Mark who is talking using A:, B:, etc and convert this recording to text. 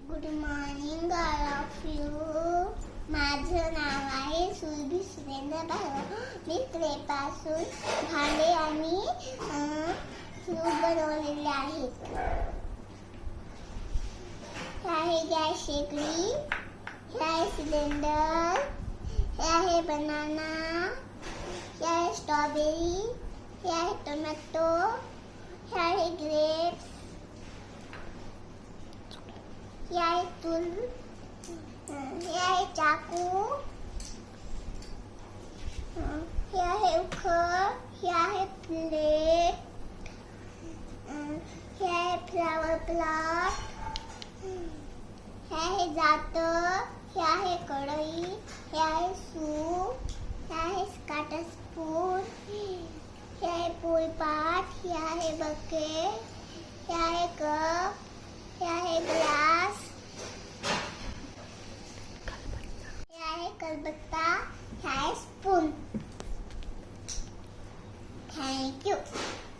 A: Good morning all of you. माझं नाव आहे सुरभी सुरेंद्र भार्गव. मी क्लेपासून भांडे आणि फ्रूट बनवलेले आहेत. हे आहे गॅस शेगडी, हे आहे सिलेंडर, हे आहे बनाना, हे आहे स्ट्रॉबेरी, हे आहे टोमॅटो, हे आहे ग्रेप्स, हे आहे तूल, हे आहे चाकू, हे आहे उखळ, हे आहे प्लेट, हे आहे फ्लावर प्लॉट, हे आहे जातं, हे आहे कढई, हे आहे सूप, हे आहे काटा स्पून, हे आहे पोळपाट, हे आहे बकेट, हे आहे कप, हे आहे ग्लास, हे आहे कलबत्ता, हे आहे स्पून.